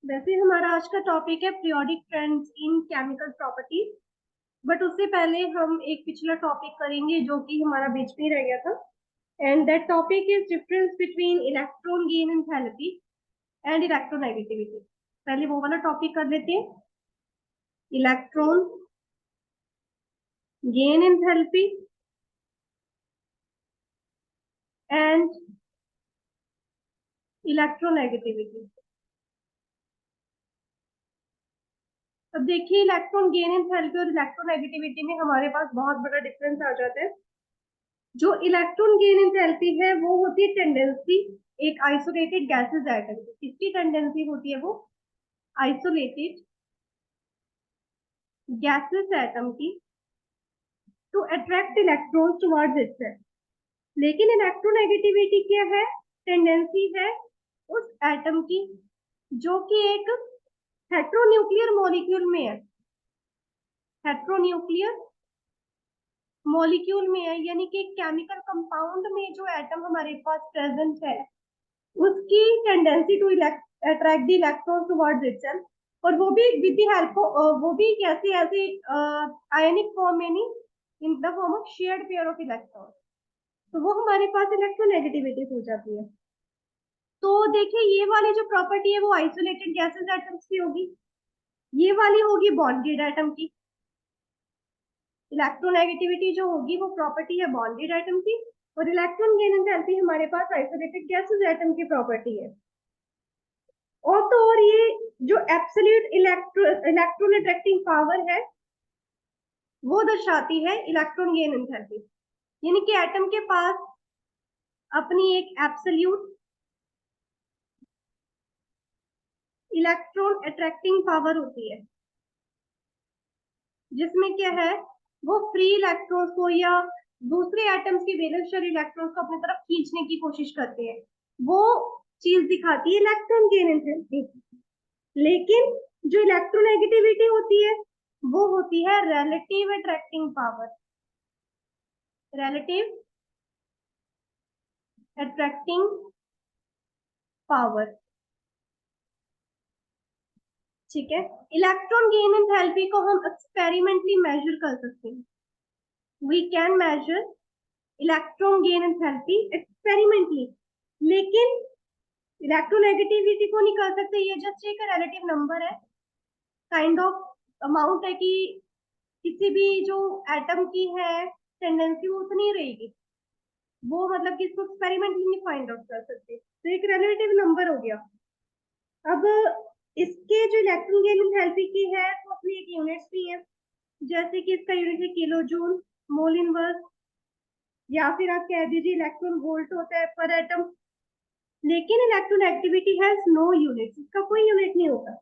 वैसे हमारा आज का टॉपिक है periodic trends in chemical properties. But उससे पहले हम एक पिछला टॉपिक करेंगे जो कि हमारा बीच में रह गया था। And that topic is difference between electron gain enthalpy and electronegativity. पहले वो वाला टॉपिक कर लेते हैं, electron gain enthalpy and electronegativity. अब देखिए, इलेक्ट्रॉन गेन एंथैल्पी और इलेक्ट्रोनेगेटिविटी में हमारे पास बहुत बड़ा डिफरेंस आ जाता है। जो इलेक्ट्रॉन गेन एंथैल्पी है वो होती है टेंडेंसी एक आइसोलेटेड गैसेस एटम की। किसकी टेंडेंसी होती है वो? आइसोलेटेड गैसेस एटम की to attract electrons towards itself. लेकिन इलेक्ट्रोनेगेटिविटी क्या है? टेंडेंसी है उस एटम की जो कि एक हेट्रोन्यूक्लियर मॉलिक्यूल में है। हेट्रोन्यूक्लियर मॉलिक्यूल में है, यानी कि केमिकल कंपाउंड में जो एटम हमारे पास प्रेजेंट है उसकी tendency to attract the electron towards itself, और वो भी विद द हेल्प, वो भी कैसे? ऐसे आयनिक फॉर्म में नहीं, in the form of shared pair of electron. तो वो हमारे पास इलेक्ट्रोनेगेटिविटी हो जाती है। तो देखिए, ये वाली जो प्रॉपर्टी है वो आइसोलेटेड गैसेस एटम्स की होगी, ये वाली होगी बॉन्डेड एटम की। इलेक्ट्रोनेगेटिविटी जो होगी वो प्रॉपर्टी है बॉन्डेड एटम की, और इलेक्ट्रॉन गेन एंथैल्पी हमारे पास आइसोलेटेड गैसेस एटम की प्रॉपर्टी है। और तो और ये जो एब्सोल्यूट इलेक्ट्रॉन अट्रैक्टिंग पावर है वो दर्शाती है इलेक्ट्रॉन गेन एंथैल्पी, यानी कि एटम के पास अपनी एक एब्सोल्यूट इलेक्ट्रॉन अट्रैक्टिंग पावर होती है, जिसमें क्या है, वो फ्री इलेक्ट्रॉन्स को या दूसरे एटम्स के वैलेंस शेल इलेक्ट्रॉन्स को अपनी तरफ खींचने की कोशिश करते हैं। वो चीज दिखाती है इलेक्ट्रॉन गेन एंथैल्पी। लेकिन जो इलेक्ट्रोनेगेटिविटी होती है वो होती है relative attracting power. Relative attracting power, ठीक है। इलेक्ट्रॉन गेन एंथैल्पी को हम एक्सपेरिमेंटली मेजर कर सकते हैं। We can measure electron gain enthalpy experimentally, लेकिन इलेक्ट्रोनेगेटिविटी को नहीं कर सकते। ये जस्ट एक रिलेटिव नंबर है, काइंड ऑफ अमाउंट है कि किसी भी जो एटम की है टेंडेंसी वो उतनी रहेगी, वो मतलब कि इसको एक्सपेरिमेंटली नहीं फाइंड आउट कर सकते। तो एक रिलेटिव नंबर हो गया। अब इसके जो इलेक्ट्रॉन गेन एंथैल्पी की है तो अपनी एक यूनिट्स भी है, जैसे कि इसका यूनिट है किलो जूल मोल इनवर्स, या फिर आप कह दीजिए इलेक्ट्रॉन वोल्ट होता है पर एटम। लेकिन electron activity has no unit, इसका कोई यूनिट नहीं होगा,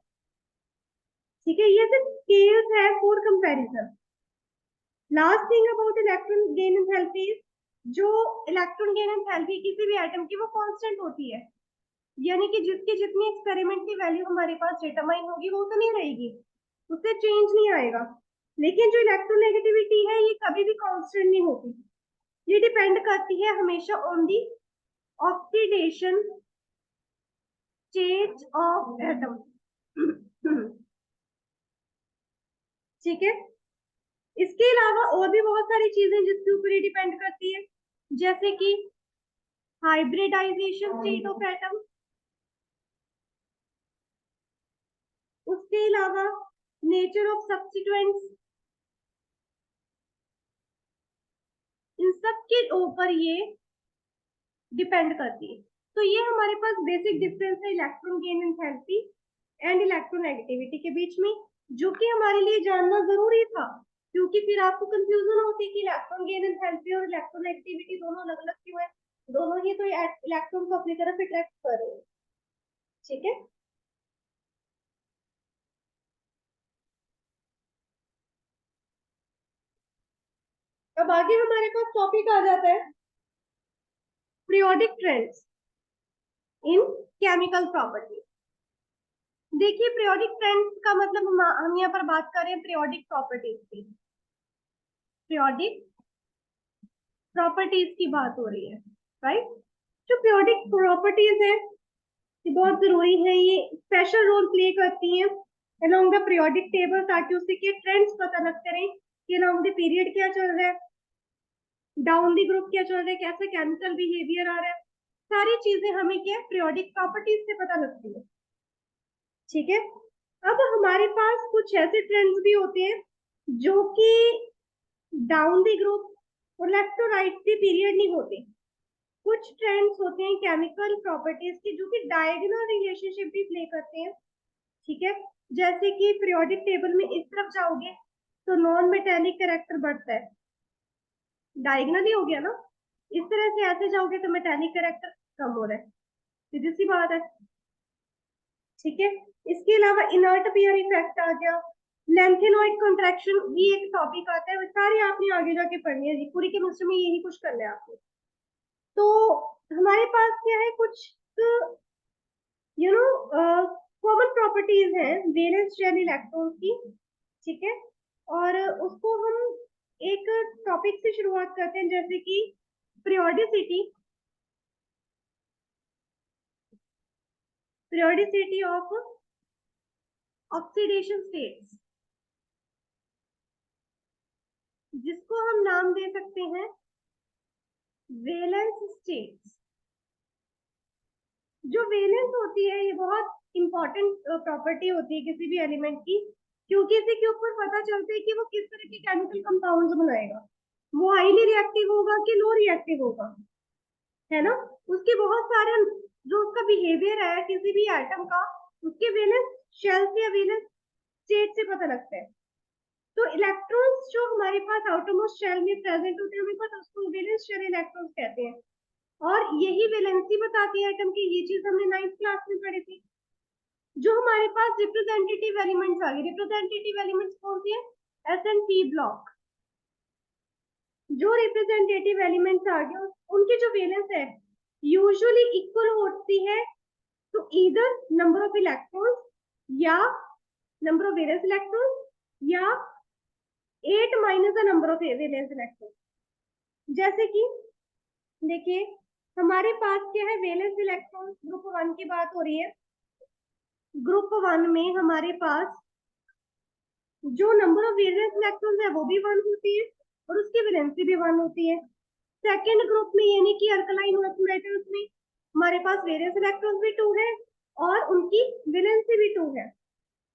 ठीक है। ये सिर्फ स्केल्स है for comparison. Last thing about electron gain enthalpy, जो इलेक्ट्रॉन गेन एंथैल्पी किसी भी एटम की वो कांस्टेंट होती है, यानी कि जिसकी जितनी एक्सपेरिमेंट की वैल्यू हमारे पास डिटरमाइन होगी वो उतनी रहेगी, उससे चेंज नहीं आएगा। लेकिन जो इलेक्ट्रोनेगेटिविटी है ये कभी भी कांस्टेंट नहीं होती, ये डिपेंड करती है हमेशा on the oxidation state of atom, ठीक है। इसके अलावा और भी बहुत सारी चीजें जिसके ऊपर ये डिपेंड करती है, जैसे कि हाइब्रिडाइजेशन स्टेट ऑफ एटम, उसके अलावा नेचर ऑफ सब्स्टिट्यूएंट्स, इन सब के ऊपर ये डिपेंड करती है। तो ये हमारे पास बेसिक डिफरेंस है electron gain enthalpy and electronegativity के बीच में, जो कि हमारे लिए जानना जरूरी था, क्योंकि फिर आपको कंफ्यूजन होती कि इलेक्ट्रॉन गेन एंथैल्पी और इलेक्ट्रोनेगेटिविटी दोनों अलग अलग क्यों है, दोनों ही तो इलेक्ट्रॉन को अपनी तरफ अट्रैक्ट कर रहे हैं, ठीक है। अब आगे हमारे पास टॉपिक आ जाता है periodic trends in chemical property. देखिए, पीरियोडिक ट्रेंड्स का मतलब हम यहाँ पर बात कर रहे हैं पीरियोडिक प्रॉपर्टीज की। पीरियोडिक प्रॉपर्टीज की बात हो रही है, राइट। जो पीरियोडिक प्रॉपर्टीज है बहुत जरूरी है, ये स्पेशल रोल प्ले करती हैं along द पीरियोडिक टेबल, ताकि उससे के ट्रेंड्स पता लगते रहे कि along द पीरियड क्या चल रहा है, डाउन द ग्रुप क्या चल रहा है, कैसा केमिकल बिहेवियर आ रहा है, सारी चीजें हमें क्या पीरियोडिक प्रॉपर्टीज से पता लगती है। ठीक है, अब हमारे पास कुछ ऐसे ट्रेंड्स भी होते हैं जो कि डाउन द ग्रुप और left to right the period नहीं होते। कुछ ट्रेंड्स होते हैं केमिकल प्रॉपर्टीज के जो कि डायगोनल रिलेशनशिप भी प्ले करते हैं। ठीक है, जैसे कि पीरियोडिक टेबल में इस तरफ जाओगे तो नॉन मेटेलिक कैरेक्टर बढ़ता है, डायगोनल ही हो गया ना। इस तरह से ऐसे जाओगे तो मेटेलिक कैरेक्टर कम हो रहा है, सीधी सी बात है। ठीक है, इसके अलावा इनर्ट पीयर इफेक्ट आ गया, लेंथेनॉइड कॉन्ट्रैक्शन भी एक टॉपिक आता है, सारी आपने आगे जाके पढ़नी है जी, पूरी केमिस्ट्री में यही कुछ करना है आपको। तो हमारे पास क्या है, कुछ यू नो कॉमन प्रॉपर्टीज हैं वैलेंस शेल इलेक्ट्रॉन्स की। ठीक है, और उसको हम एक टॉपिक से शुरुआत करते हैं, जैसे कि periodicity periodicity of oxidation states, जिसको हम नाम दे सकते हैं वैलेंस स्टेट्स। जो वैलेंस होती है ये बहुत इंपॉर्टेंट प्रॉपर्टी होती है किसी भी एलिमेंट की, क्योंकि इसी के ऊपर पता चलता है कि वो किस तरह के केमिकल कंपाउंड्स बनाएगा, वो हाईली रिएक्टिव होगा कि लो रिएक्टिव होगा, है ना। उसके बहुत सारे जो उसका बिहेवियर है किसी भी आइटम का, उसके वैलेंस शेल से या वैलेंस स्टेट से पता लगता है। तो इलेक्ट्रॉन्स जो हमारे पास आउटरमोस्ट शेल में प्रेजेंट होते हैं, हमें पता उसको वैलेंस शेल इलेक्ट्रॉन्स कहते हैं, और यही वैलेंसी बताती है आइटम की। ये चीज हमने 9th क्लास में पढ़ी थी। जो हमारे पास रिप्रेजेंटेटिव एलिमेंट्स आ गए, रिप्रेजेंटेटिव एलिमेंट्स कौन सी है, एस एंड पी ब्लॉक। जो रिप्रेजेंटेटिव एलिमेंट्स आ गए उनकी जो वैलेंस है यूजुअली इक्वल होती है to either number of electrons या नंबर ऑफ वैलेंस इलेक्ट्रॉन्स, या 8 minus the number of valence electrons. जैसे कि देखिए हमारे पास क्या है, वैलेंस इलेक्ट्रॉन्स ग्रुप 1 की बात हो रही है। ग्रुप 1 में हमारे पास जो नंबर ऑफ वैलेंस इलेक्ट्रॉन्स है वो भी 1 होती है और उसकी वैलेंसी भी 1 होती है। सेकेंड ग्रुप में यानी कि अल्कलाइन ऑक्सीडाइजर्स में हमारे पास वैलेंस इलेक्ट्रॉन्स भी 2 है और उनकी वैलेंसी भी 2 है।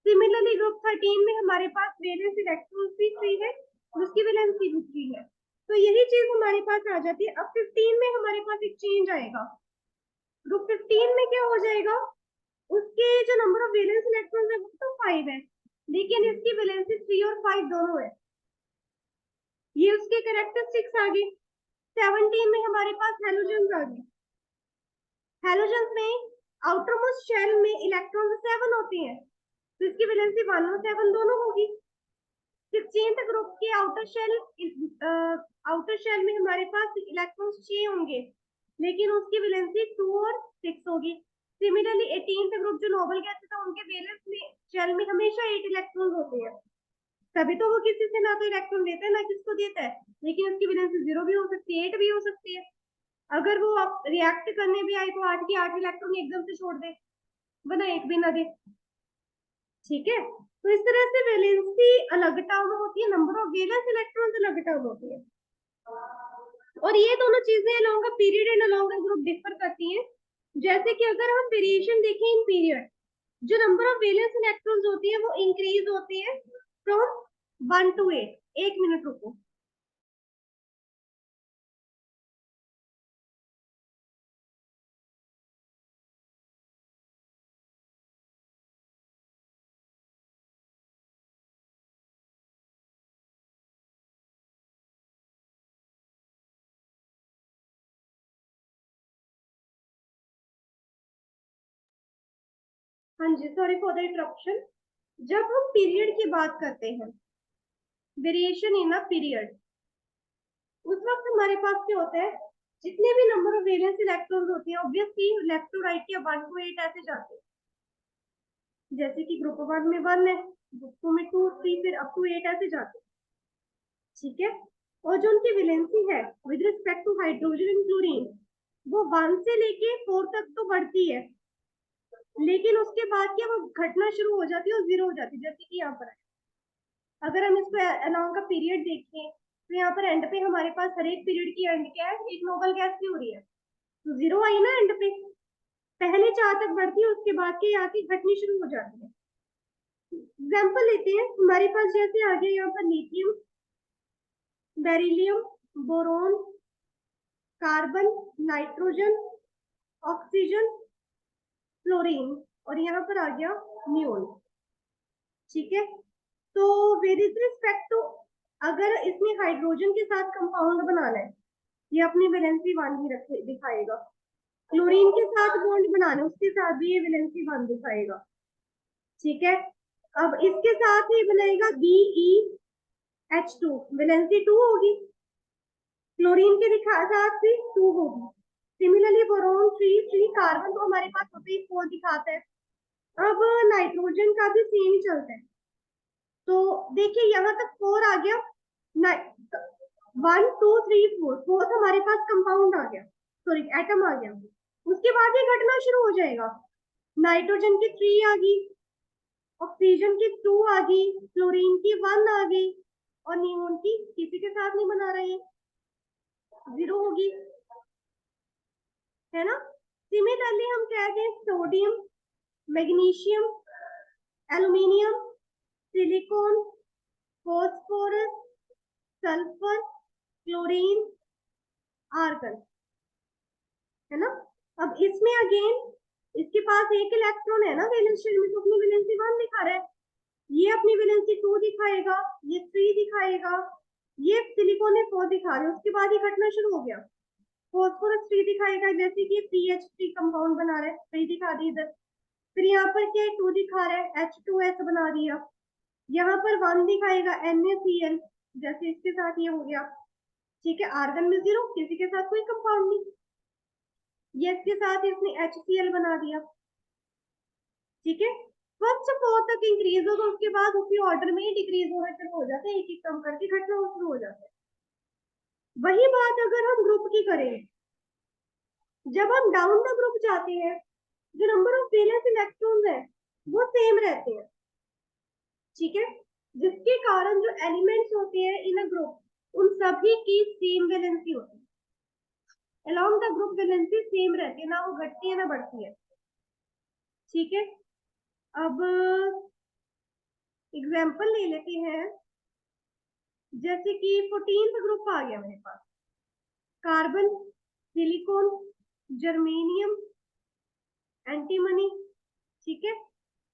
सिमिलरली ग्रुप 13 में हमारे पास वैलेंस इलेक्ट्रॉन्स भी 3 है और उसकी वैलेंसी भी 3 है। तो यही चीज हमारे पास आ जाती है। अब 15 में हमारे पास एक चेंज आएगा। ग्रुप 15 में क्या हो जाएगा, उसके जो नंबर ऑफ वैलेंस इलेक्ट्रॉन्स है वो तो 5 है, लेकिन इसकी वैलेंसी 3 और 5 दोनों है। ये उसके कैरेक्टरिस्टिक्स आ गई। 17 में हमारे पास हैलोजन्स आ गए। हैलोजन्स में आउटरमोस्ट शेल में इलेक्ट्रॉन 7 होते हैं, तो इसकी वैलेंसी 1 और 7 दोनों होगी। 16th ग्रुप के आउटर शेल में हमारे पास इलेक्ट्रॉन्स 6 होंगे, लेकिन उसकी वैलेंसी 2 और 6 होगी। सिमिलरली 18th ग्रुप जो नोबल गैसेस था उनके वैलेंस में शेल में हमेशा 8 इलेक्ट्रॉन्स होते हैं, तभी तो वो किसी से ना तो इलेक्ट्रॉन देता है ना किसको देता है, लेकिन उसकी वैलेंसी 0 भी हो सकती है, 8 भी हो सकती है। अगर वो आप रिएक्ट करने भी आए तो 8 की 8 इलेक्ट्रॉन एकदम से छोड़ दे, वरना एक भी ना दे। ठीक है, तो इस तरह से वैलेंसी अलग टर्म होती है, नंबर ऑफ वैलेंस इलेक्ट्रॉन्स अलग टर्म होती है, और ये दोनों चीजें along a period and along a group differ करती हैं। जैसे कि अगर हम वेरिएशन देखें इन पीरियड, जो नंबर ऑफ वैलेंस इलेक्ट्रॉन्स होती है वो इंक्रीज होती है फ्रॉम 1 to 8। 1 मिनट रुको। हाँ जी, सॉरी फॉर द इंटरप्शन। जब हम पीरियड की बात करते हैं, वेरिएशन इन अ पीरियड, उस वक्त हमारे पास क्या होता है, जितने भी नंबर ऑफ वैलेंस इलेक्ट्रॉन्स होते हैं ऑब्वियसली लेफ्ट टू राइट या 1 to 8 ऐसे जाते हैं। जैसे कि ग्रुप 1 में 1 है, ग्रुप 2 में 2 3 फिर अप टू 8 ऐसे जाते हैं। ठीक है, और जो उनकी वैलेंसी है with respect to hydrogen and chlorine, वो 1 से लेके 4 तक तो बढ़ती है, लेकिन उसके बाद क्या वो घटना शुरू हो जाती है और जीरो हो जाती है, जैसे कि यहाँ पर है। अगर हम इसको अलोंग का पीरियड देखें तो यहाँ पर एंड पे हमारे पास हर एक पीरियड की एंड क्या है, एक नोबल गैस की हो रही है, तो जीरो आई ना एंड पे, पहले 4 तक बढ़ती है, उसके बाद के यहाँ की घटनी शुरू हो जाती है। एग्जाम्पल लेते हैं, हमारे पास जैसे आ गया यहाँ पर lithium, beryllium, boron, carbon, nitrogen, oxygen, fluorine, और यहाँ पर आ गया नियोन। ठीक है, तो विद रिस्पेक्ट टू, अगर इसमें हाइड्रोजन के साथ कंपाउंड बनाना है, ये अपनी वैलेंसी 1 ही रखे दिखाएगा। क्लोरीन के साथ बॉन्ड बनाना है, उसके साथ भी ये वैलेंसी 1 दिखाएगा। ठीक है, अब इसके साथ ही बनाएगा BeH2, वैलेंसी 2 होगी। क्लोरीन के साथ भी 2 होगी। सिमिलरली बोरोन 3, कार्बन तो हमारे पास होते ही 4 दिखाता है। अब नाइट्रोजन का भी सेम ही चलता है, तो देखिए यहाँ तक 4 आ गया, 1 2 3 4, फोर्थ हमारे पास कंपाउंड आ गया, सॉरी एटम आ गया। उसके बाद ये घटना शुरू हो जाएगा, नाइट्रोजन की 3 आ गई, ऑक्सीजन की 2 आ गई, फ्लोरीन की 1 आ गई, और नियोन की किसी के साथ नहीं बना रहे, जीरो होगी, है ना। सिमिलरली हम कहते हैं sodium, magnesium, aluminium, silicon, phosphorus, sulphur, chlorine, argon, है ना। अब इसमें अगेन इसके पास एक इलेक्ट्रॉन है ना वैलेंस शेल में, तो अपनी वैलेंसी 1 दिखा रहा है, ये अपनी वैलेंसी 2 दिखाएगा, ये 3 दिखाएगा, ये सिलिकॉन है 4 दिखा रहे हैं, उसके बाद ये घटना शुरू हो गया, फॉस्फोरस 3 दिखाएगा, जैसे कि CH3 कंपाउंड बना रहा है, 3 दिखा दी इधर, फिर यहाँ पर क्या 2 दिखा रहा है, H2S बना दिया, यहाँ पर 1 दिखाएगा NaCl, जैसे इसके साथ ये हो गया। ठीक है, आर्गन में 0, किसी के साथ कोई कंपाउंड नहीं, ये इसके साथ इसने HCl बना दिया। ठीक है, फर्स्ट 4 तक इंक्रीज होगा, उसके बाद उसी ऑर्डर में ही डिक्रीज होना शुरू हो जाते हैं, एक एक कम करके घटना शुरू हो जाता है। वही बात अगर हम ग्रुप की करें, जब हम डाउन द ग्रुप जाते हैं, जो नंबर ऑफ वैलेंस इलेक्ट्रॉन्स है वो सेम रहते हैं। ठीक है, जिसके कारण जो एलिमेंट्स होते हैं इन अ ग्रुप उन सभी की सेम वैलेंसी होती है, along the group valency same रहती है, ना वो घटती है ना बढ़ती है। ठीक है, अब एग्जाम्पल ले लेते हैं, जैसे कि 14th ग्रुप आ गया मेरे पास, कार्बन, सिलिकॉन, जर्मेनियम, एंटीमनी। ठीक है,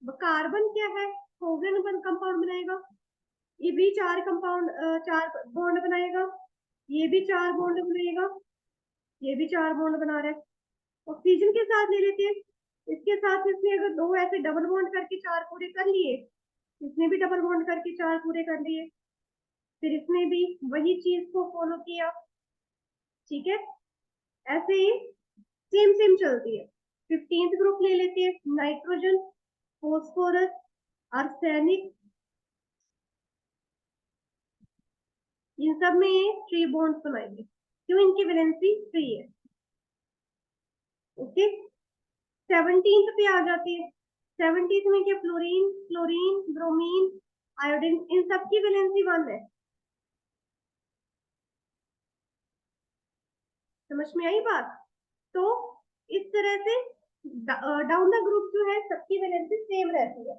कार्बन क्या है, कोवेलेंट कंपाउंड बनाएगा, ये भी 4 कंपाउंड 4 बॉन्ड बनाएगा, ये भी 4 बॉन्ड बनाएगा, ये भी 4 बॉन्ड बना रहा है। ऑक्सीजन के साथ ले लेते हैं, इसके साथ इसने अगर 2 ऐसे डबल बॉन्ड करके 4 पूरे कर लिए, इसने भी डबल बॉन्ड करके 4 पूरे कर लिए, फिर इसने भी वही चीज को फॉलो किया। ठीक है, ऐसे ही सेम सेम चलती है। 15th ग्रुप ले लेते हैं, नाइट्रोजन, फॉस्फोरस, आर्सेनिक, इन सब में 3 बॉन्ड्स बनाएंगे, क्यों, इनकी वैलेंसी 3 है। ओके, 17th पे आ जाते हैं, 17th में क्या, फ्लोरीन, क्लोरीन, ब्रोमीन, आयोडीन, इन सब की वैलेंसी 1 है। समझ में आई बात। तो इस तरह से डाउन द ग्रुप जो है सबकी वैलेंसी सेम रहती है,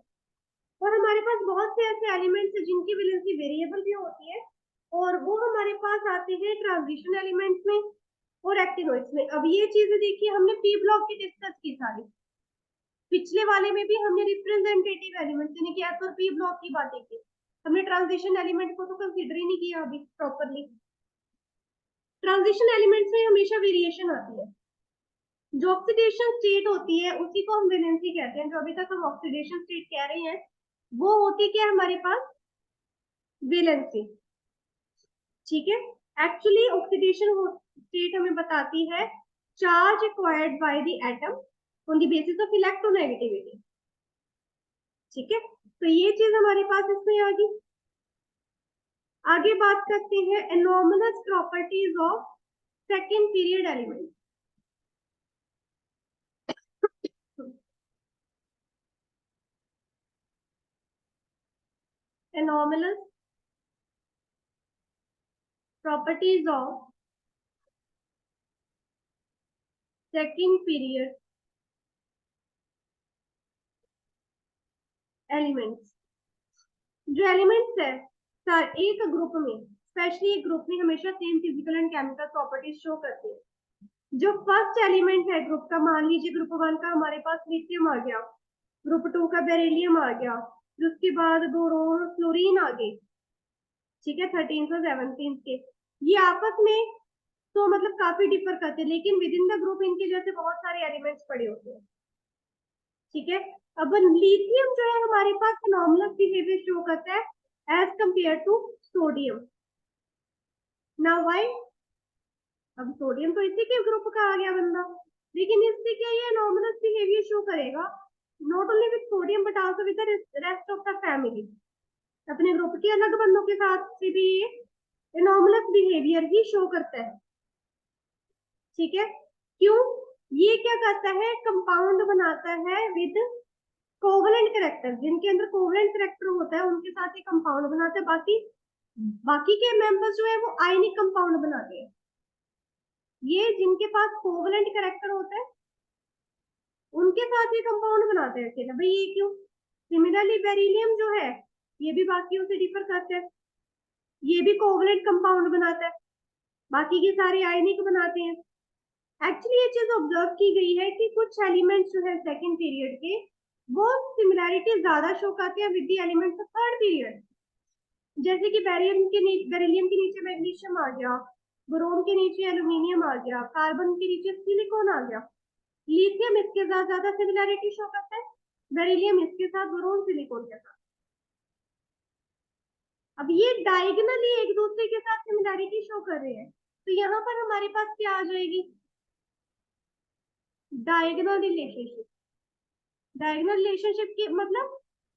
और हमारे पास बहुत से ऐसे एलिमेंट्स हैं जिनकी वैलेंसी वेरिएबल भी होती है, और वो हमारे पास आते हैं ट्रांजिशन एलिमेंट्स में और एक्टिनोइड्स में। अब ये चीजें देखिए हमने पी ब्लॉक की डिस्कस की सारी, पिछले वाले में भी हमने रिप्रेजेंटेटिव एलिमेंट यानी कि एस और पी ब्लॉक की बातें की, हमने ट्रांजिशन एलिमेंट को तो कंसीडर ही नहीं किया अभी प्रॉपरली। ट्रांजिशन एलिमेंट्स में हमेशा वेरिएशन आती है, जो ऑक्सीडेशन स्टेट होती है उसी को हम वैलेंसी कहते हैं, जो अभी तक हम ऑक्सीडेशन स्टेट कह रहे हैं वो होती क्या है हमारे पास, वैलेंसी। ठीक है, एक्चुअली ऑक्सीडेशन स्टेट हमें बताती है charge acquired by the atom on the basis of electronegativity. ठीक है, तो ये चीज हमारे पास इसमें आ गई। आगे बात करते हैं anomalous properties of second period element. anomalous properties of second period elements। जो एलिमेंट्स है एक ग्रुप में, स्पेशली एक ग्रुप में हमेशा same physical and chemical properties show करती है। जो फर्स्ट एलिमेंट है ग्रुप का, मान लीजिए ग्रुप 1 का हमारे पास लिथियम आ गया, ग्रुप 2 का बेरिलियम आ गया, फिर उसके बाद बोरोन फ्लोरीन आ गई, ठीक है, 13 और 17 के। ये आपस में तो मतलब काफी डिफर करते हैं, लेकिन विद इन द ग्रुप इनके जैसे बहुत सारे एलिमेंट्स पड़े होते हैं, ठीक है। अब लिथियम जो है हमारे पास एनॉमलस बिहेवियर शो करता है as compare to sodium. Now why? अब सोडियम तो इसी के ग्रुप का आ गया बंदा, लेकिन इससे क्या ये एनॉमलस बिहेवियर शो करेगा, not only with sodium but also with the rest of the family. अपने ग्रुप के अलग बंदों के साथ से भी ये एनॉमलस बिहेवियर ही शो करता है, ठीक है। क्यों? ये क्या करता है, कंपाउंड बनाता है विद कोवलेंट कैरेक्टर। जिनके अंदर कोवलेंट कैरेक्टर होता है उनके साथ ये कंपाउंड बनाते हैं, बाकी के मेंबर्स जो है वो आयनिक कंपाउंड बनाते हैं। ये जिनके पास कोवलेंट कैरेक्टर होता है उनके साथ ये कंपाउंड बनाते हैं अकेला। भाई ये क्यों? सिमिलरली बेरिलियम जो है ये भी बाकियों से डिफर करता है, ये भी कोवलेंट कंपाउंड बनाता है, बाकी के सारे आयनिक बनाते हैं। एक्चुअली ये चीज ऑब्जर्व की गई है कि कुछ एलिमेंट्स जो है सेकंड पीरियड के वो सिमिलैरिटी ज्यादा शो करते हैं with the elements of third period. जैसे कि बेरिलियम के नीचे मैग्नीशियम आ गया, बोरोन के नीचे एल्यूमिनियम आ गया, कार्बन के नीचे सिलिकॉन आ गया। लिथियम इसके साथ ज्यादा सिमिलैरिटी शो करता है, बेरिलियम इसके साथ, बोरोन सिलिकॉन के साथ। अब ये डायगोनली एक दूसरे के साथ सिमिलैरिटी शो कर रहे हैं, तो यहाँ पर हमारे पास क्या आ जाएगी, डायगोनल रिलेशनशिप। डायगोनल रिलेशनशिप की मतलब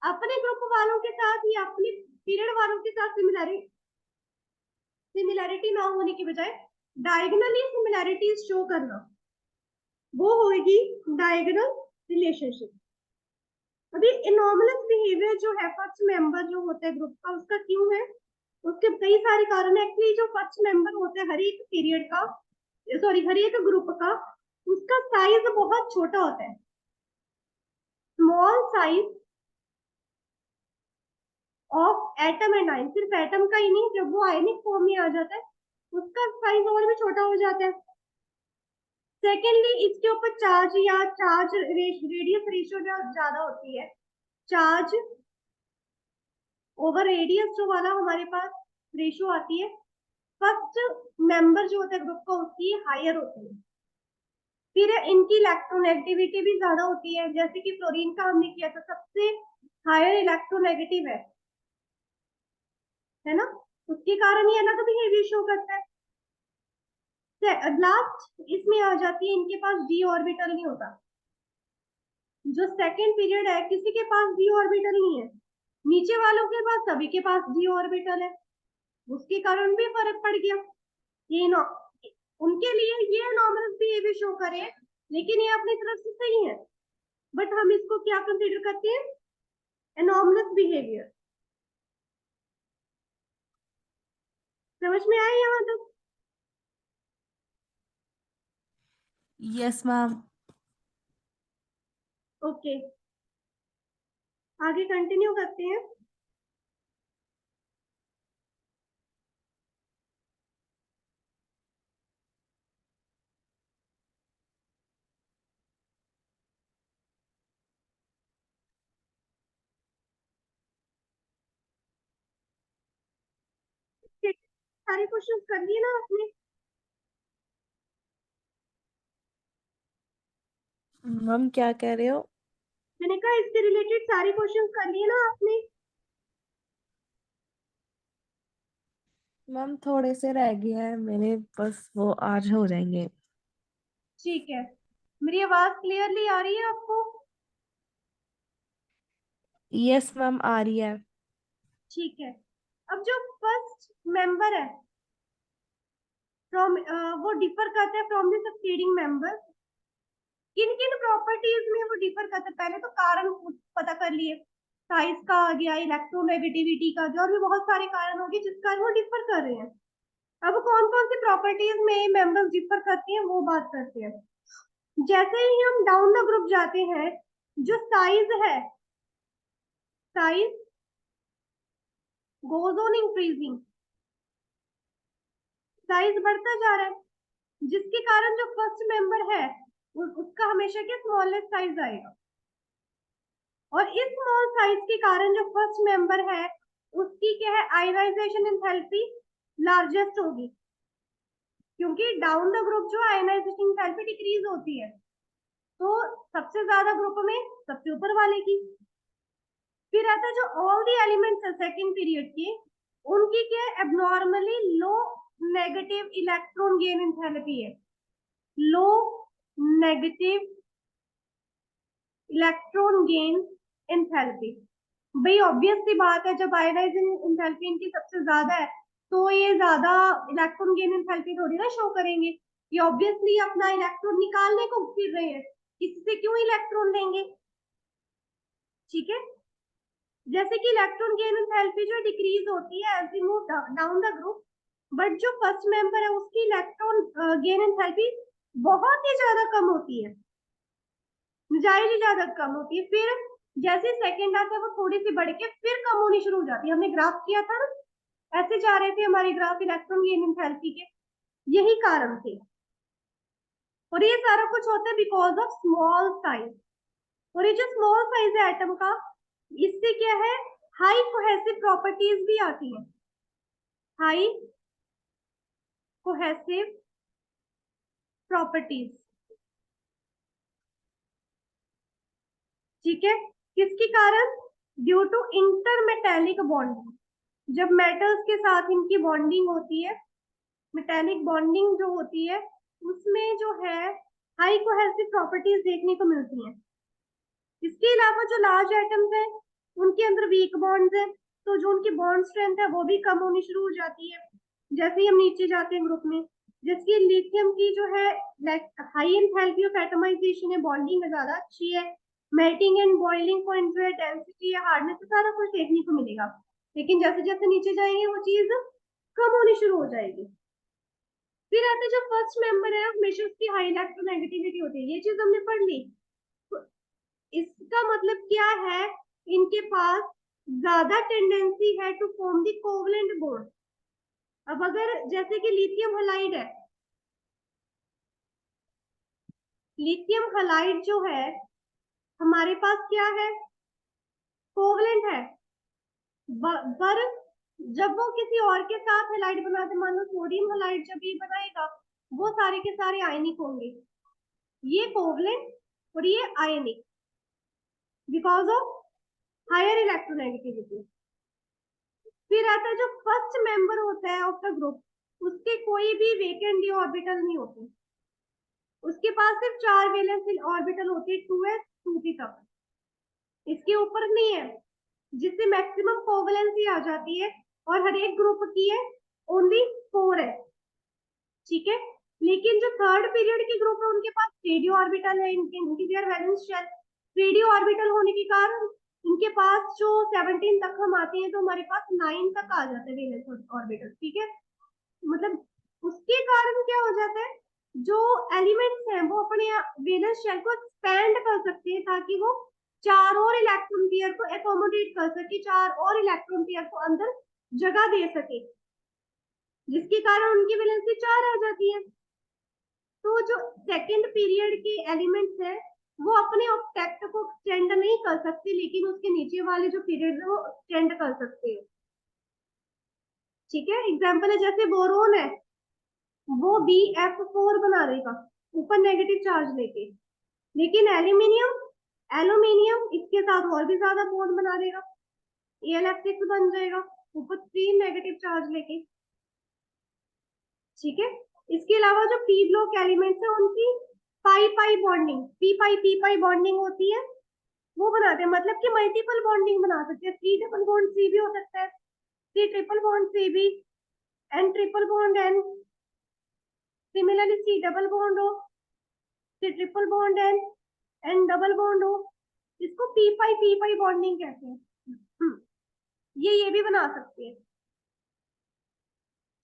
अपने ग्रुप वालों के साथ या अपने पीरियड वालों के साथ सिमिलैरिटी ना होने की बजाय डायगोनली सिमिलैरिटीज शो करना, वो होगी डायगोनल रिलेशनशिप। अभी एनॉमलस बिहेवियर जो है फर्स्ट मेंबर जो होता है ग्रुप का, उसका क्यों है, उसके कई सारे कारण है। एक्चुअली जो फर्स्ट मेंबर होता है हर एक पीरियड का, सॉरी हर एक ग्रुप का, उसका साइज बहुत छोटा होता है, small size of atom and ion. सिर्फ एटम का ही नहीं, जब वो आयनिक फॉर्म में आ जाता है उसका साइज और भी छोटा हो जाता है। सेकेंडली इसके ऊपर चार्ज या चार्ज रेडियस रेशियो जो ज्यादा होती है, चार्ज ओवर रेडियस जो वाला हमारे पास रेशियो आती है, फर्स्ट मेंबर जो होता है ग्रुप का उसकी हायर होती है। फिर इनकी इलेक्ट्रोनेगेटिविटी भी ज्यादा होती है, जैसे कि फ्लोरीन का हमने किया था, सबसे हायर इलेक्ट्रोनेगेटिव है ना, उसके कारण ये अलग बिहेवियर शो करता है। लास्ट इसमें आ जाती है, इनके पास डी ऑर्बिटल नहीं होता। जो सेकंड पीरियड है किसी के पास डी ऑर्बिटल नहीं है, नीचे वालों के पास, सभी के पास डी ऑर्बिटल है, उसके कारण भी फर्क पड़ गया। ये नो, उनके लिए ये नॉर्मल बिहेवियर शो करे, लेकिन ये अपनी तरफ से सही है, बट हम इसको क्या कंसीडर करते हैं, एनॉमलस बिहेवियर। समझ में आया यहाँ तक? Yes ma'am. ओके, आगे कंटिन्यू करते हैं। सारे क्वेश्चंस कर लिए ना आपने? मैम क्या कह रहे हो? मैंने कहा इससे रिलेटेड सारे क्वेश्चंस कर लिए ना आपने? मैम थोड़े से रह गए हैं मेरे, बस वो आज हो जाएंगे। ठीक है, मेरी आवाज क्लियरली आ रही है आपको? यस मैम आ रही है। ठीक है। अब जो फर्स्ट मेंबर है फ्रॉम वो डिफर करता है फ्रॉम द सक्सीडिंग मेंबर। किन किन प्रॉपर्टीज में वो डिफर करता है, पहले तो कारण पता कर लिए। साइज का आ गया, इलेक्ट्रोनेगेटिविटी का, जो और भी बहुत सारे कारण होंगे जिस कारण वो डिफर कर रहे हैं। अब कौन कौन सी प्रॉपर्टीज में मेंबर्स डिफर करती हैं वो बात करते हैं। जैसे ही हम डाउन द ग्रुप जाते हैं, जो साइज है, size goes on increasing, size बढ़ता जा रहा है, जिसके कारण जो फर्स्ट मेंबर है उसका हमेशा क्या स्मॉलेस्ट साइज आएगा, और इस स्मॉल साइज के कारण जो फर्स्ट मेंबर है उसकी क्या है आयनाइजेशन एंथैल्पी लार्जेस्ट होगी, क्योंकि डाउन द ग्रुप जो आयनाइजेशन एंथैल्पी डिक्रीज होती है, तो सबसे ज्यादा ग्रुप में सबसे ऊपर वाले की। फिर आता है जो ऑल द एलिमेंट्स है सेकंड पीरियड के, उनकी क्या एबनॉर्मली लो नेगेटिव इलेक्ट्रॉन गेन एंथैल्पी है, लो नेगेटिव इलेक्ट्रॉन गेन एंथैल्पी। भाई ऑब्वियस सी बात है, जब आयनाइजिंग एंथैल्पी इनकी सबसे ज्यादा है तो ये ज्यादा इलेक्ट्रॉन गेन एंथैल्पी थोड़ी ना शो करेंगे, ये ऑब्वियसली अपना इलेक्ट्रॉन निकालने को फिर रहे हैं, इससे क्यों इलेक्ट्रॉन लेंगे। ठीक है, जैसे कि इलेक्ट्रॉन गेन एंथैल्पी जो डिक्रीज होती है as we move down the group, but जो फर्स्ट मेंबर है उसकी इलेक्ट्रॉन गेन एंथैल्पी बहुत ही ज्यादा कम होती है, जाहिर ही ज्यादा कम होती है। फिर जैसे सेकंड आता है वो थोड़ी सी बढ़ के फिर कम होनी शुरू हो जाती है, हमने ग्राफ किया था ना, ऐसे जा रहे थे हमारे ग्राफ इलेक्ट्रॉन गेन एंथैल्पी के, यही कारण थे। और ये सारा कुछ होता है बिकॉज ऑफ स्मॉल साइज। और ये जो स्मॉल साइज है एटम का, इससे क्या है हाई कोहेसिव प्रॉपर्टीज भी आती है, हाई कोहेसिव प्रॉपर्टीज। ठीक है, किसके कारण, ड्यू टू इंटरमेटेलिक बॉन्डिंग, जब मेटल्स के साथ इनकी बॉन्डिंग होती है, मेटेलिक बॉन्डिंग जो होती है उसमें जो है हाई कोहेसिव प्रॉपर्टीज देखने को मिलती हैं। इसके अलावा जो लार्ज एटम्स हैं उनके अंदर वीक बॉन्ड्स हैं, तो जो उनकी बॉन्ड स्ट्रेंथ है वो भी कम होनी शुरू हो जाती है जैसे ही हम नीचे जाते हैं ग्रुप में। जैसे लिथियम की जो है हाई एंथैल्पी ऑफ एटमाइजेशन है, बॉन्डिंग ज्यादा अच्छी है, मेल्टिंग एंड बॉइलिंग पॉइंट जो है, डेंसिटी है, हार्डनेस, सारा कुछ देखने को मिलेगा। लेकिन जैसे जैसे नीचे जाएंगे वो चीज कम होनी शुरू हो जाएगी। फिर आते जो फर्स्ट मेंबर है हमेशा उसकी हाई इलेक्ट्रोनेगेटिविटी होती है, ये चीज हमने पढ़ ली। तो इसका मतलब क्या है, इनके पास ज्यादा टेंडेंसी है to form the covalent bond. अब अगर जैसे कि लिथियम हलाइड है, लिथियम हलाइड जो है हमारे पास क्या है, कोवलेंट है, पर जब वो किसी और के साथ हलाइड बनाते, मान लो सोडियम हलाइड जब ये बनाएगा वो सारे के सारे आयनिक होंगे, ये कोवलेंट और ये आयनिक, बिकॉज ऑफ हायर इलेक्ट्रोनेगेटिविटी। फिर आता है जो फर्स्ट मेंबर होता है ऑफ द ग्रुप, उसके कोई भी वेकेंट डी ऑर्बिटल नहीं होते, उसके पास सिर्फ 4 वैलेंस ऑर्बिटल होती है 2s 2p तक, इसके ऊपर नहीं है, जिससे मैक्सिमम कोवलेंसी आ जाती है, और हर एक ग्रुप की है ओनली 4 है। ठीक है, लेकिन जो थर्ड पीरियड के ग्रुप है उनके पास रेडियो ऑर्बिटल है, इनकी their valence shell radio orbital होने के कारण इनके पास जो 17 तक हम आते हैं तो हमारे पास 9 तक आ जाते हैं वैलेंस ऑर्बिटल। ठीक है, मतलब उसके कारण क्या हो जाता है, जो एलिमेंट्स हैं वो अपने वैलेंस शेल को एक्सपेंड कर सकते हैं ताकि वो 4 और इलेक्ट्रॉन पेयर को एकोमोडेट कर सके, 4 और इलेक्ट्रॉन पेयर को अंदर जगह दे सके, जिसके कारण उनकी वैलेंसी 4 आ जाती है। तो जो सेकंड पीरियड के एलिमेंट्स है वो अपने ऑब्जेक्ट को एक्सटेंड नहीं कर सकते, लेकिन उसके नीचे वाले जो पीरियड है वो एक्सटेंड कर सकते हैं। ठीक है, एग्जांपल है जैसे बोरोन है, वो BF4 बना देगा ऊपर नेगेटिव चार्ज लेके, लेकिन एल्यूमिनियम एल्यूमिनियम इसके साथ और भी ज्यादा बॉन्ड बना देगा, AlF6 बन जाएगा ऊपर 3 नेगेटिव चार्ज लेके। ठीक है, इसके अलावा जो पी ब्लॉक एलिमेंट्स है उनकी pi pi bonding, P pi bonding होती है, वो बनाते हैं, मतलब कि मल्टीपल बॉन्डिंग बना सकते हैं, 3 डबल बॉन्ड सी भी हो सकता है, 3 ट्रिपल बॉन्ड सी भी, N triple bond N, similarly C double bond हो, C triple bond N, N double bond हो, इसको पी पाई बॉन्डिंग कहते हैं। ये भी बना सकते हैं।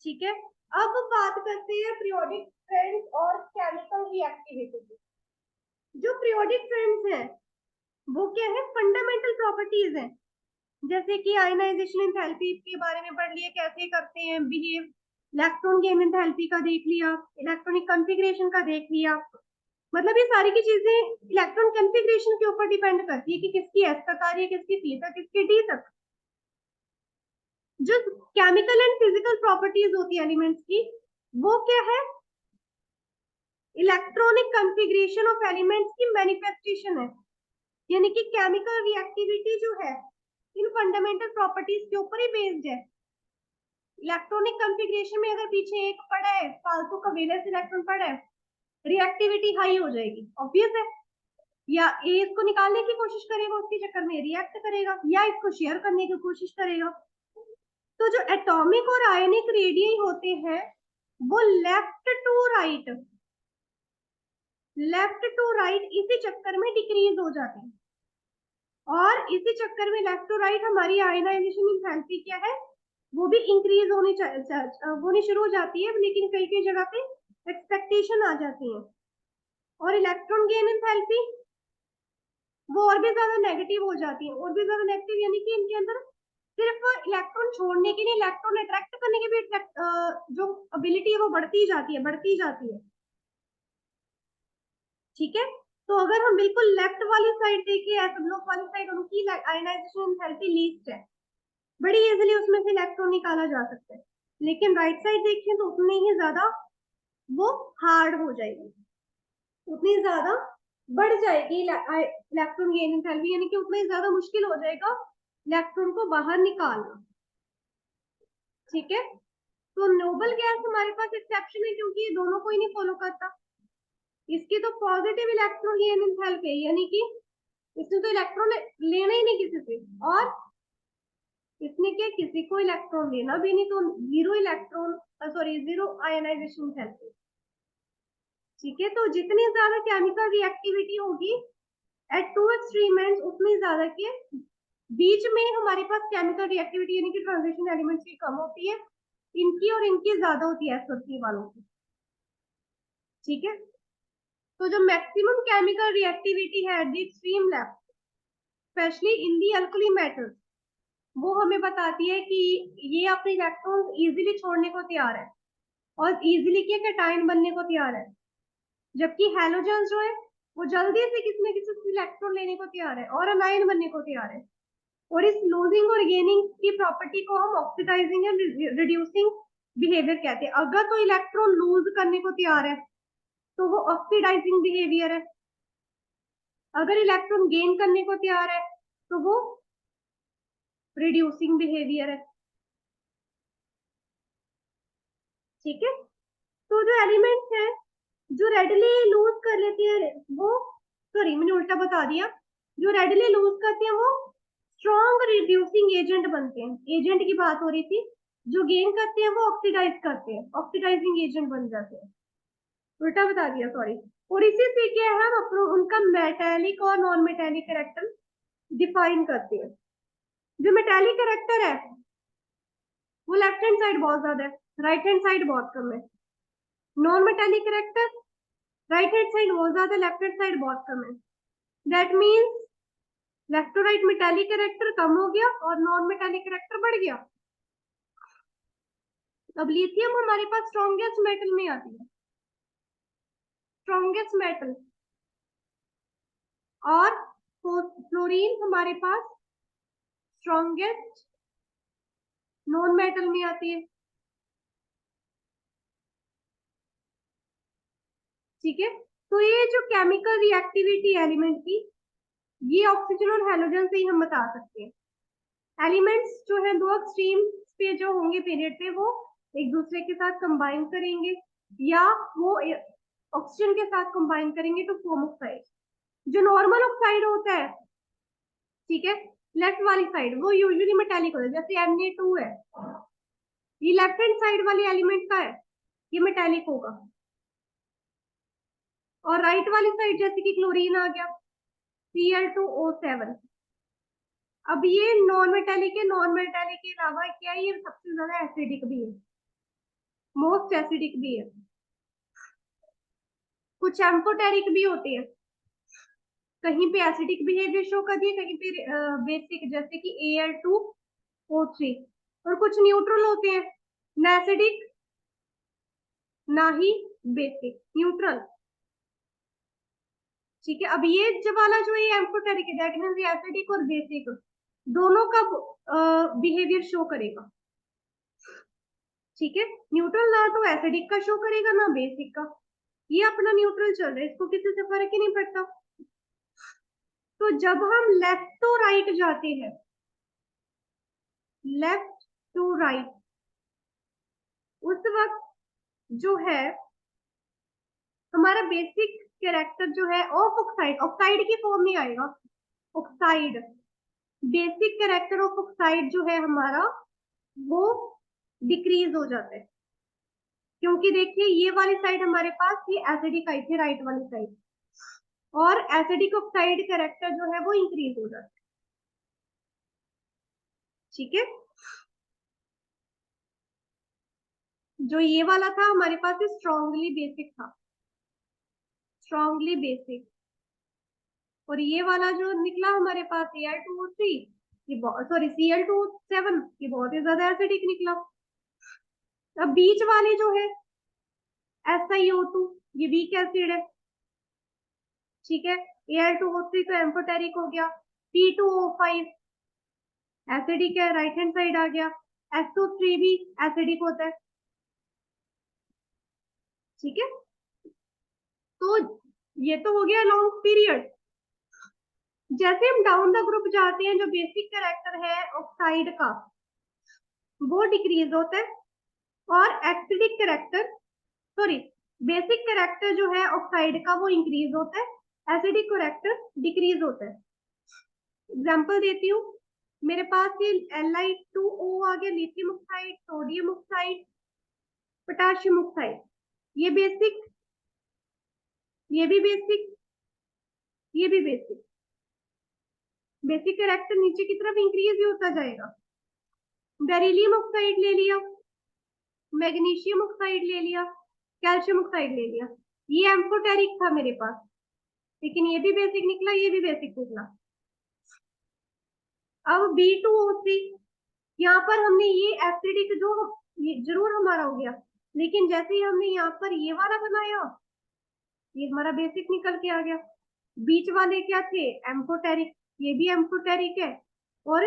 ठीक है, अब बात करते हैं पीरियोडिक फ्रेंड्स और केमिकल रिएक्टिविटी की। जो पीरियोडिक फ्रेंड्स हैं वो क्या है, फंडामेंटल प्रॉपर्टीज हैं, जैसे कि आयनाइजेशन एंथैल्पी के बारे में पढ़ लिया, कैसे करते हैं बिहेव, इलेक्ट्रॉन गेन एंथैल्पी का देख लिया, इलेक्ट्रॉनिक कॉन्फ़िगरेशन का देख लिया। मतलब ये सारी की चीजें इलेक्ट्रॉन कॉन्फ़िगरेशन के ऊपर डिपेंड करती है कि किसकी एस तक आ रही है, किसकी सी तक, किसकी डी तक। जो केमिकल एंड फिजिकल प्रॉपर्टीज होती है एलिमेंट्स की, वो क्या है, इलेक्ट्रॉनिक कॉन्फ़िगरेशन ऑफ एलिमेंट्स की मैनिफेस्टेशन है। यानी कि केमिकल रिएक्टिविटी जो है इन फंडामेंटल प्रॉपर्टीज के ऊपर ही बेस्ड है। इलेक्ट्रॉनिक कॉन्फ़िगरेशन में अगर पीछे एक पड़ा है, फालतू का वैलेंस इलेक्ट्रॉन पड़ा है, रिएक्टिविटी हाई हो जाएगी, ऑब्वियस है। या ए इसको निकालने की कोशिश करेगा, उसके चक्कर में रिएक्ट करेगा, या इसको शेयर करने की कोशिश करेगा। तो जो एटॉमिक और आयनिक रेडियई होते हैं वो लेफ्ट टू राइट इसी चक्कर में डिक्रीज हो जाते हैं, और इसी चक्कर में लेफ्ट टू राइट हमारी आयनाइजेशन एंथैल्पी क्या है, वो भी इंक्रीज होनी शुरू हो जाती है, लेकिन कई कई जगह पे एक्सपेक्टेशन आ जाती है। और इलेक्ट्रॉन गेन एंथैल्पी वो और भी ज्यादा नेगेटिव हो जाती है, और भी ज्यादा नेगेटिव, यानी कि इनके अंदर सिर्फ इलेक्ट्रॉन छोड़ने की नहीं, इलेक्ट्रॉन अट्रैक्ट करने की भी जो एबिलिटी है वो बढ़ती जाती है। ठीक है, तो अगर हम बिल्कुल लेफ्ट वाली साइड देखें, एस ब्लॉक वाली साइड, उनकी आयनाइजेशन एंथैल्पी लीस्ट है, बड़ी इजीली उसमें से इलेक्ट्रॉन निकाला जा सकता है। लेकिन राइट साइड देखें तो उतनी ही ज्यादा वो हार्ड हो जाएगी, उतनी ज्यादा बढ़ जाएगी इलेक्ट्रॉन गेन एंथैल्पी, यानी कि उतना ही ज्यादा मुश्किल हो जाएगा इलेक्ट्रॉन को बाहर निकालना। ठीक है, तो नोबल गैस हमारे पास एक्सेप्शन है, क्योंकि ये दोनों को ही नहीं फॉलो करता। इसकी तो पॉजिटिव इलेक्ट्रॉन गेन एंथैल्पी है, यानी कि इसने तो इलेक्ट्रॉन लेना ही नहीं किसी से, और इसने क्या, किसी को इलेक्ट्रॉन लेना भी नहीं, तो जीरो आयनाइजेशन एंथैल्पी। ठीक है, तो जितनी ज्यादा केमिकल रिएक्टिविटी होगी एट टू एक्सट्रीम एंड्स, उतनी ज्यादा के बीच में हमारे पास केमिकल रिएक्टिविटी यानी कि ट्रांजिशन एलिमेंट्स की कम होती है, इनकी और इनकी ज्यादा होती है एस वालों की। ठीक है, तो जो मैक्सिमम केमिकल रिएक्टिविटी है at the extreme left, specially in the alkali metals, वो हमें बताती है कि ये अपने इलेक्ट्रॉन इजीली छोड़ने को तैयार है, और इजीली के कैटायन बनने को तैयार है, जबकि हैलोजन्स जो है वो जल्दी से किसी न किसी इलेक्ट्रॉन लेने को तैयार है और अनायन बनने को तैयार है। और इस लूजिंग और गेनिंग की प्रॉपर्टी को हम ऑक्सीडाइजिंग एंड रिड्यूसिंग बिहेवियर कहते हैं। अगर तो इलेक्ट्रॉन लूज करने को तैयार है तो वो ऑक्सीडाइजिंग बिहेवियर है, अगर इलेक्ट्रॉन गेन करने को तैयार है तो वो रिड्यूसिंग बिहेवियर है। ठीक है, तो जो एलिमेंट्स हैं जो रेडली लूज कर लेते हैं वो, सॉरी मैंने उल्टा बता दिया, जो रेडली लूज करते हैं वो स्ट्रॉन्ग रिड्यूसिंग एजेंट बनते हैं, एजेंट की बात हो रही थी। जो गेन करते हैं वो ऑक्सीडाइज करते हैं, ऑक्सीडाइजिंग एजेंट बन जाते हैं, उल्टा बता दिया सॉरी। और इसी से क्या है, हम उनका मेटेलिक और नॉन मेटेलिक कैरेक्टर डिफाइन करते हैं। जो मेटेलिक कैरेक्टर है वो लेफ्ट हैंड साइड बहुत ज्यादा है, राइट हैंड साइड बहुत कम है। Non metallic character right hand side बहुत ज्यादा, लेफ्ट हैंड साइड बहुत कम है। That means left to right metallic character कम हो गया और नॉन मेटेलिक कैरेक्टर बढ़ गया। अब लिथियम हमारे पास स्ट्रॉन्गेस्ट मेटल में आती है, स्ट्रॉन्गेस्ट मेटल, और फ्लोरीन हमारे पास स्ट्रॉन्गेस्ट नॉन मेटल में आती है। ठीक है, तो ये जो केमिकल रिएक्टिविटी एलिमेंट की, ये ऑक्सीजन और हेलोजन से ही हम बता सकते हैं। एलिमेंट्स जो है दो एक्सट्रीम पे जो होंगे पीरियड पे, वो एक दूसरे के साथ कंबाइन करेंगे, या वो ऑक्सीजन के साथ कंबाइन करेंगे तो फॉर्म ऑक्साइड। जो नॉर्मल ऑक्साइड होता है, ठीक है, लेफ्ट वाली साइड, वो यूजुअली मेटेलिक होता है, जैसे Na2 है, ये लेफ्ट हैंड साइड वाली एलिमेंट का है, ये मेटेलिक होगा। और राइट वाली साइड जैसे कि क्लोरीन आ गया, Cl2O7, अब ये नॉन मेटेलिक है, नॉन मेटेलिक के अलावा क्या है, ये सबसे ज्यादा एसिडिक भी है, मोस्ट एसिडिक भी है। कुछ एम्फोटेरिक भी होते हैं, कहीं पे एसिडिक बिहेवियर शो कर दिए, कहीं पे बेसिक, जैसे कि Al2O3। और कुछ न्यूट्रल होते हैं, ना एसिडिक ना ही बेसिक, न्यूट्रल। ठीक है, अब ये जब वाला जो है एम्फोटेरिक है, दैट मींस एसिडिक और बेसिक दोनों का बिहेवियर शो करेगा। ठीक है, न्यूट्रल ना तो एसिडिक का शो करेगा ना बेसिक का, ये अपना न्यूट्रल चल रहा है, इसको किसी से फर्क ही नहीं पड़ता। तो जब हम लेफ्ट टू राइट जाते हैं, लेफ्ट टू राइट, उस वक्त जो है हमारा बेसिक कैरेक्टर जो है ऑफ ऑक्साइड, ऑक्साइड की फॉर्म में आएगा, oxide. Basic character of oxide जो है हमारा वो डिक्रीज हो जाता है, क्योंकि देखिए ये वाली साइड हमारे पास ये एसिडिक आई थी, राइट वाली साइड, और एसिडिक ऑक्साइड कैरेक्टर जो है वो इंक्रीज हो जाता है। ठीक है, जो ये वाला था हमारे पास स्ट्रॉन्गली बेसिक था, स्ट्रॉन्गली बेसिक। और ये वाला जो निकला हमारे पास Al2O3, ये सॉरी Cl2O7, ये बहुत ही ज्यादा एसिडिक निकला। अब बीच वाले जो है SiO2, ये वीक एसिड है। ठीक है, Al2O3 तो एम्फोटेरिक हो गया, P2O5 एसिडिक है, राइट हैंड साइड आ गया, SO3 भी एसिडिक होता है। ठीक है, तो ये तो हो गया लॉन्ग पीरियड। जैसे हम डाउन द ग्रुप जाते हैं, जो बेसिक कैरेक्टर है ऑक्साइड का वो डिक्रीज होता है, और acidic character, sorry, basic character जो है ऑक्साइड का वो इंक्रीज होता है, एसिडिक कैरेक्टर डिक्रीज होता है। एग्जांपल देती हूँ, मेरे पास ये Li2O आ गया, lithium oxide, sodium oxide, potassium oxide, ये बेसिक, ये भी बेसिक, ये भी बेसिक। बेसिक कैरेक्टर नीचे की तरफ इंक्रीज ही होता जाएगा। बेरिलियम ऑक्साइड ले लिया, मैग्नीशियम ऑक्साइड ले लिया, कैल्शियम ऑक्साइड ले लिया, ये एम्फोटेरिक था मेरे पास, लेकिन ये भी बेसिक निकला, ये भी बेसिक निकला। अब B2O3, यहाँ पर हमने ये एसिडिक जो, ये जरूर हमारा हो गया, लेकिन जैसे ही हमने यहाँ पर ये वाला बनाया, ये हमारा बेसिक निकल के आ गया। बीच वाले क्या थे, एम्फोटेरिक, ये भी एम्फोटेरिक है और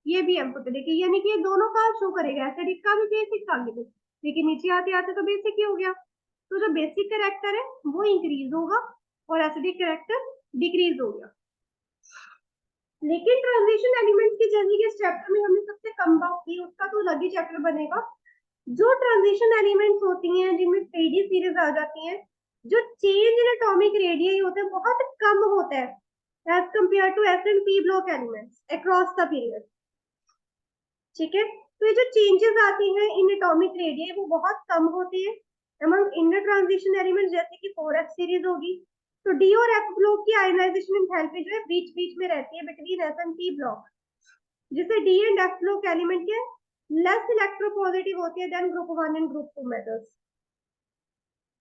ये भी एम्फोटेरिक है, यानी कि ये दोनों का शो करेगा, एसिडिक का भी बेसिक का भी, लेकिन नीचे आते आते तो बेसिक ही हो गया। तो जो बेसिक कैरेक्टर है वो इंक्रीज होगा और एसिडिक कैरेक्टर डिक्रीज हो गया। लेकिन ट्रांजिशन एलिमेंट्स की जर्नी के चैप्टर में हमने सबसे कम बात की, उसका तो अलग ही चैप्टर बनेगा। जो ट्रांजिशन एलिमेंट्स होती हैं जिनमें 3D सीरीज आ जाती हैं, जो चेंज इन एटॉमिक रेडियस होता है बहुत कम होता है as compare to S&P block elements across the period. ठीक है, तो ये जो चेंजेस आती हैं इन एटॉमिक रेडियस वो बहुत कम होती है अमंग इंटर ट्रांजिशन एलिमेंट्स, जैसे कि 4f सीरीज होगी। तो डी और एफ ब्लॉक की आयनाइजेशन एंथैल्पी जो है बीच बीच में रहती है बिटवीन S&P ब्लॉक, जिससे D and F block element के लेस इलेक्ट्रोपॉजिटिव होती है than group 1 and group 2 metals.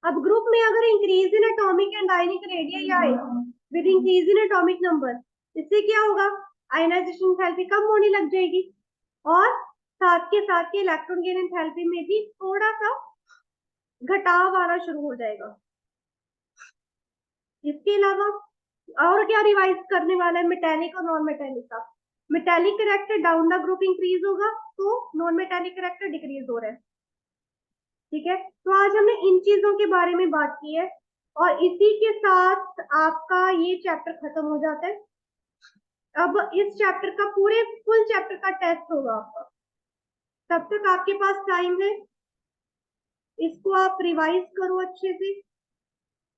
अब ग्रुप में अगर increase in atomic and ionic radius आए with increase in atomic number, इससे क्या होगा, आयनाइजेशन एंथैल्पी कम होने लग जाएगी, और साथ के इलेक्ट्रॉन गेन एंथैल्पी में भी थोड़ा सा घटाव आना शुरू हो जाएगा। इसके अलावा और क्या रिवाइज करने वाला है मेटेलिक और नॉन मेटेलिक का। Metallic character down the group increase होगा, तो नॉन मेटेलिक कैरेक्टर डिक्रीज हो रहा है। ठीक है, तो आज हमने इन चीजों के बारे में बात की है, और इसी के साथ आपका ये चैप्टर खत्म हो जाता है। अब इस चैप्टर का पूरे फुल चैप्टर का टेस्ट होगा आपका, तब तक आपके पास टाइम है, इसको आप रिवाइज करो अच्छे से।